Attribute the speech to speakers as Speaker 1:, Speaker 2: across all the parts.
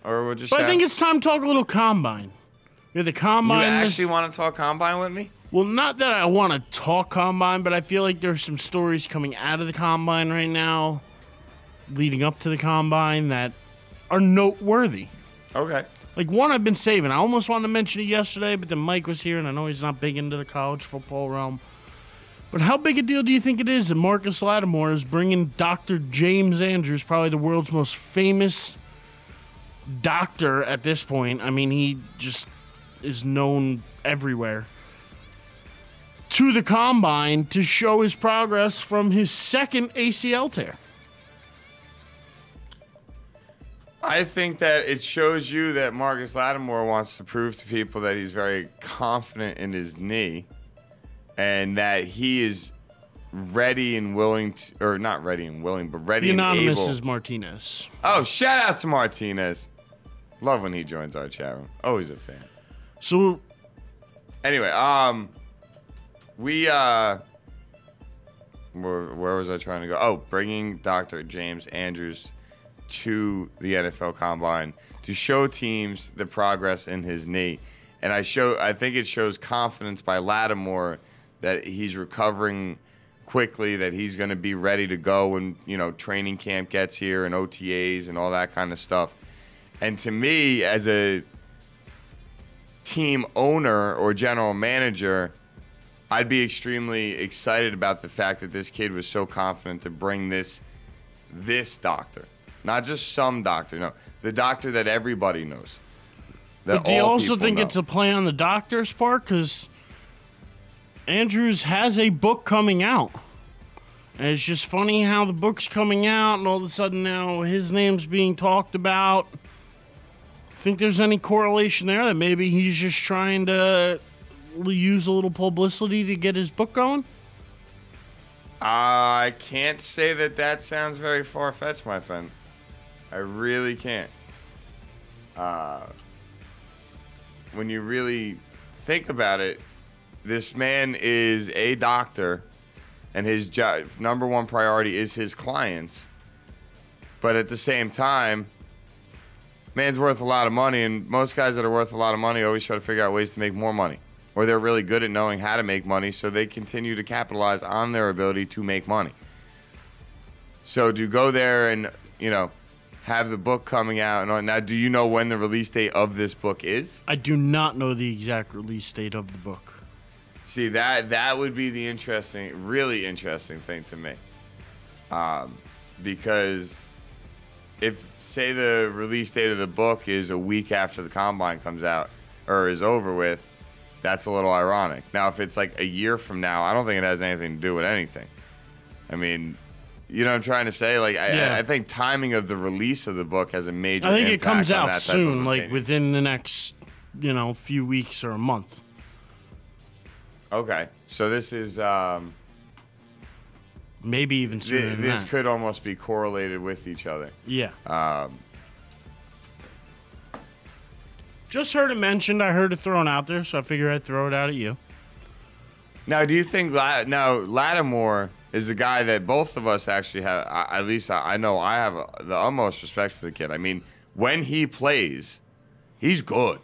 Speaker 1: Or we'll just
Speaker 2: But I think it's time to talk a little combine. Yeah, the combine.
Speaker 1: You actually want to talk combine with me?
Speaker 2: Well, not that I want to talk combine, but I feel like there's some stories coming out of the combine right now, leading up to the combine, that are noteworthy.
Speaker 1: Okay.
Speaker 2: Like one I've been saving. I almost wanted to mention it yesterday, but then Mike was here, and I know he's not big into the college football realm. But how big a deal do you think it is that Marcus Lattimore is bringing Dr. James Andrews, probably the world's most famous doctor at this point? I mean, he just is known everywhere, to the combine to show his progress from his second ACL tear.
Speaker 1: I think that it shows you that Marcus Lattimore wants to prove to people that he's very confident in his knee and that he is ready and willing to, or not ready and willing, but ready and able.
Speaker 2: The anonymous is Martinez.
Speaker 1: Oh, shout out to Martinez. Love when he joins our chat room. Always a fan.
Speaker 2: So,
Speaker 1: anyway, where was I trying to go? Oh, bringing Dr. James Andrews to the NFL Combine to show teams the progress in his knee. And I think it shows confidence by Lattimore that he's recovering quickly, that he's going to be ready to go when, training camp gets here and OTAs and all that kind of stuff. And to me, as a team owner or general manager, I'd be extremely excited about the fact that this kid was so confident to bring this doctor. Not just some doctor, no. The doctor that everybody knows.
Speaker 2: But do you also think it's a play on the doctor's part? Because Andrews has a book coming out. And it's just funny how the book's coming out and all of a sudden now his name's being talked about. Think there's any correlation there that maybe he's just trying to use a little publicity to get his book going?
Speaker 1: I can't say that sounds very far-fetched, my friend. I really can't. When you really think about it, this man is a doctor, and his number one priority is his clients. But at the same time, man's worth a lot of money, and most guys that are worth a lot of money always try to figure out ways to make more money. Or they're really good at knowing how to make money, so they continue to capitalize on their ability to make money. So to go there and, have the book coming out. And now, do you know when the release date of this book is?
Speaker 2: I do not know the exact release date of the book.
Speaker 1: See, that would be the really interesting thing to me. Because if, say, the release date of the book is a week after the combine comes out or is over with, that's a little ironic. Now, if it's like a year from now, I don't think it has anything to do with anything. I mean, you know what I'm trying to say? Like, I think timing of the release of the book has a major impact.
Speaker 2: I think it comes
Speaker 1: on
Speaker 2: out
Speaker 1: that
Speaker 2: soon, like within the next, few weeks or a month.
Speaker 1: Okay. So this is...
Speaker 2: maybe even sooner than
Speaker 1: this
Speaker 2: that.
Speaker 1: could almost be correlated with each other.
Speaker 2: Yeah. Just heard it mentioned. I heard it thrown out there, so I figured I'd throw it out at you.
Speaker 1: Now, do you think Lattimore is the guy that both of us actually have? At least I know I have the utmost respect for the kid. I mean, when he plays, he's good.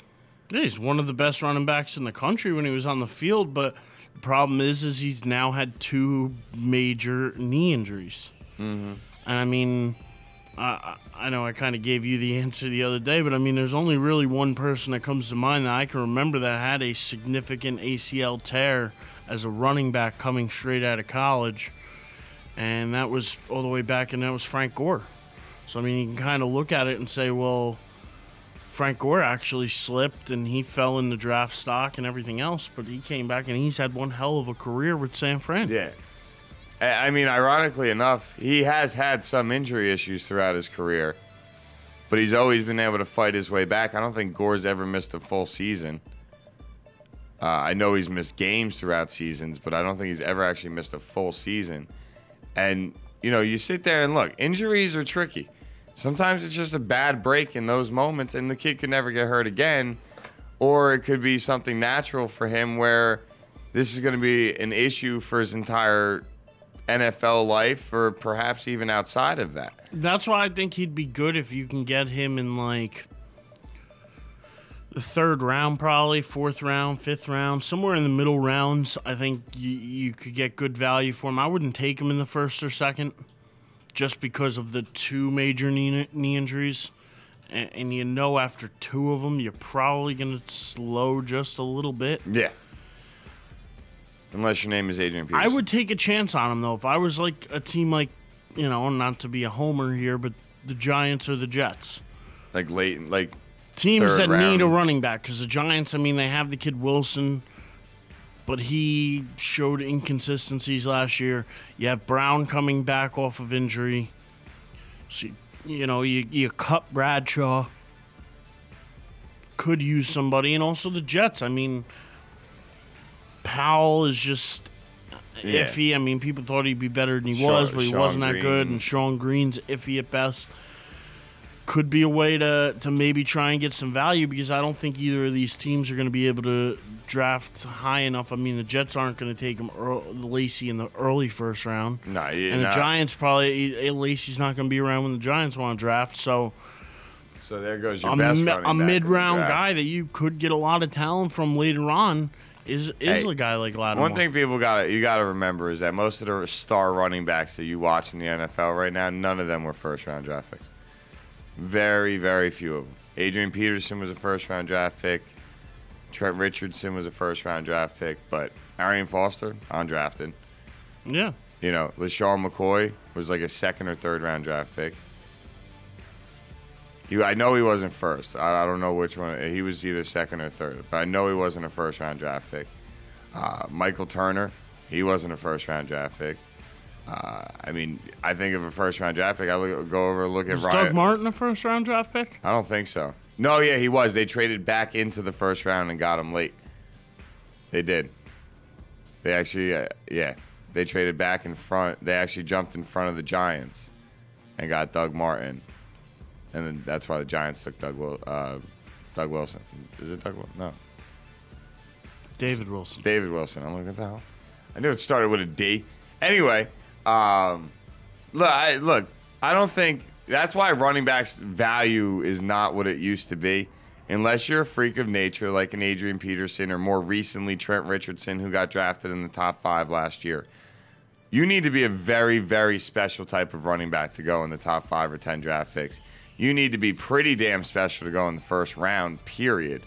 Speaker 2: Yeah, he's one of the best running backs in the country when he was on the field, but the problem is he's now had 2 major knee injuries.
Speaker 1: Mm-hmm.
Speaker 2: And I mean, I know I kind of gave you the answer the other day, but I mean, there's only really one person that comes to mind that I can remember that had a significant ACL tear as a running back coming straight out of college. And that was all the way back, and that was Frank Gore. So, I mean, you can kind of look at it and say, well, Frank Gore actually slipped, and he fell in the draft stock and everything else, but he came back, and he's had one hell of a career with San Fran.
Speaker 1: Yeah. I mean, ironically enough, he has had some injury issues throughout his career, but he's always been able to fight his way back. I don't think Gore's ever missed a full season. I know he's missed games throughout seasons, but I don't think he's ever actually missed a full season. And, you sit there and look, injuries are tricky. Sometimes it's just a bad break in those moments, and the kid could never get hurt again. Or it could be something natural for him where this is going to be an issue for his entire NFL life, or perhaps even outside of that.
Speaker 2: That's why I think he'd be good if you can get him in, like, the third round, probably fourth round, fifth round, somewhere in the middle rounds. I think you could get good value for him. I wouldn't take him in the first or second, just because of the two major knee injuries, and you know after two of them, you're probably gonna slow just a little bit.
Speaker 1: Yeah. Unless your name is Adrian Peterson.
Speaker 2: I would take a chance on him though. If I was like a team like, not to be a homer here, but the Giants or the Jets.
Speaker 1: Like late, like
Speaker 2: teams that
Speaker 1: round.
Speaker 2: need a running back, because the Giants, I mean, they have the kid Wilson, but he showed inconsistencies last year. You have Brown coming back off of injury. So, you cut Bradshaw. Could use somebody. And also the Jets. I mean, Powell is just iffy. I mean, people thought he'd be better than he was, but he wasn't that good. And Sean Green's iffy at best. Could be a way to maybe try and get some value, because I don't think either of these teams are going to be able to draft high enough. I mean, the Jets aren't going to take him Lacey in the early first round.
Speaker 1: No,
Speaker 2: and the Giants probably, Lacey's not going to be around when the Giants want to draft. So
Speaker 1: there goes your best running back.
Speaker 2: A mid-round guy that you could get a lot of talent from later on is a guy like Lattimore.
Speaker 1: One thing you gotta remember is that most of the star running backs that you watch in the NFL right now, none of them were first-round draft picks. Very, very few of them. Adrian Peterson was a first-round draft pick. Trent Richardson was a first-round draft pick. But Arian Foster, undrafted.
Speaker 2: Yeah.
Speaker 1: LaShawn McCoy was like a second or third-round draft pick. I know he wasn't first. I don't know which one. He was either second or third. But I know he wasn't a first-round draft pick. Michael Turner, he wasn't a first-round draft pick. I think of a first-round draft pick. Go over and look at Ryan.
Speaker 2: Was Doug Martin a first-round draft pick?
Speaker 1: I don't think so. No, yeah, he was. They traded back into the first round and got him late. They did. They actually, they traded back in front. They actually jumped in front of the Giants and got Doug Martin. And then that's why the Giants took Doug Wilson. Is it Doug Wilson? No.
Speaker 2: David Wilson.
Speaker 1: David Wilson. I'm looking at the hell. I knew it started with a D. Anyway. Look, I don't think that's why running back's value is not what it used to be, unless you're a freak of nature like an Adrian Peterson or more recently Trent Richardson, who got drafted in the top 5 last year. You need to be a very, very special type of running back to go in the top 5 or 10 draft picks. You need to be pretty damn special to go in the first round, period.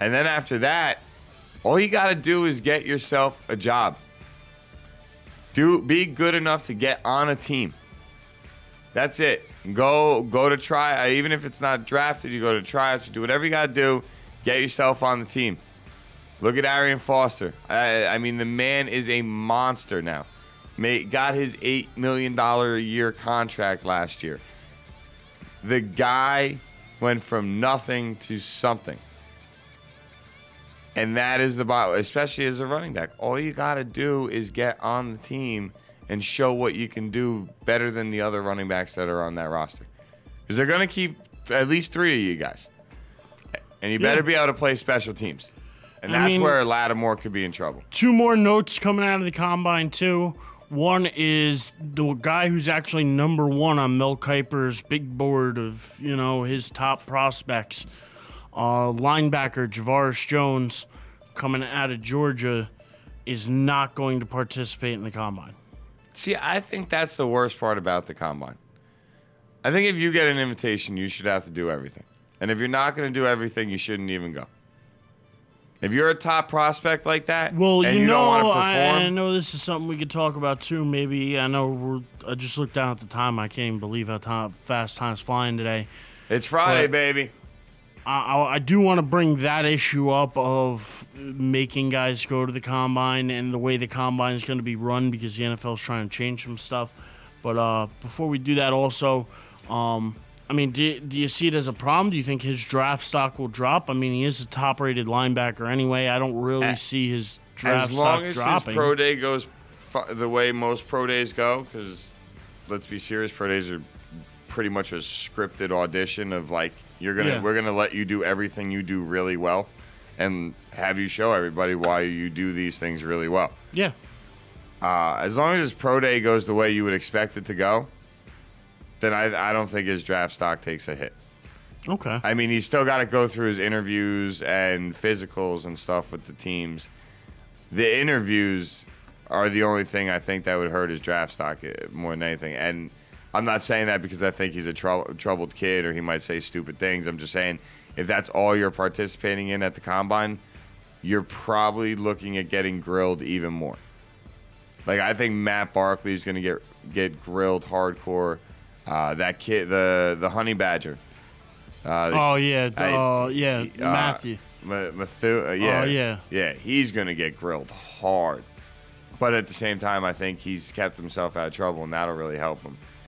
Speaker 1: And then after that, all you got to do is get yourself a job. Be good enough to get on a team. That's it. Go to try. Even if it's not drafted, you go to tryouts. You do whatever you got to do. Get yourself on the team. Look at Arian Foster. I mean, the man is a monster now. Got his $8 million a year contract last year. The guy went from nothing to something. And that is the bottom, especially as a running back. All you got to do is get on the team and show what you can do better than the other running backs that are on that roster. Because they're going to keep at least 3 of you guys. And you better be able to play special teams. And that's where Lattimore could be in trouble. 2
Speaker 2: more notes coming out of the Combine, too. One is the guy who's actually number 1 on Mel Kiper's big board of, his top prospects. Linebacker Javaris Jones, coming out of Georgia, is not going to participate in the Combine.
Speaker 1: See, I think that's the worst part about the Combine. I think if you get an invitation, you should have to do everything. And if you're not going to do everything, you shouldn't even go. If you're a top prospect like that, and you don't want to perform...
Speaker 2: I know this is something we could talk about, too. Maybe, I just looked down at the time. I can't even believe how fast time's flying today.
Speaker 1: It's Friday, baby.
Speaker 2: I do want to bring that issue up of making guys go to the Combine and the way the Combine is going to be run, because the NFL is trying to change some stuff. But before we do that also, do you see it as a problem? Do you think his draft stock will drop? I mean, he is a top-rated linebacker anyway. I don't really see his draft stock dropping.
Speaker 1: As long as his pro day goes the way most pro days go, because let's be serious, pro days are pretty much a scripted audition of like, we're gonna let you do everything you do really well, and have you show everybody why you do these things really well.
Speaker 2: Yeah.
Speaker 1: As long as his pro day goes the way you would expect it to go, then I don't think his draft stock takes a hit.
Speaker 2: Okay.
Speaker 1: I mean, he's still got to go through his interviews and physicals and stuff with the teams. The interviews are the only thing I think that would hurt his draft stock more than anything. And I'm not saying that because I think he's a troubled kid or he might say stupid things. I'm just saying if that's all you're participating in at the combine, you're probably looking at getting grilled even more. Like, I think Matt Barkley's going to get grilled hardcore. That kid, the Honey Badger.
Speaker 2: Matthew.
Speaker 1: Yeah, he's going to get grilled hard. But at the same time, I think he's kept himself out of trouble, and that'll really help him.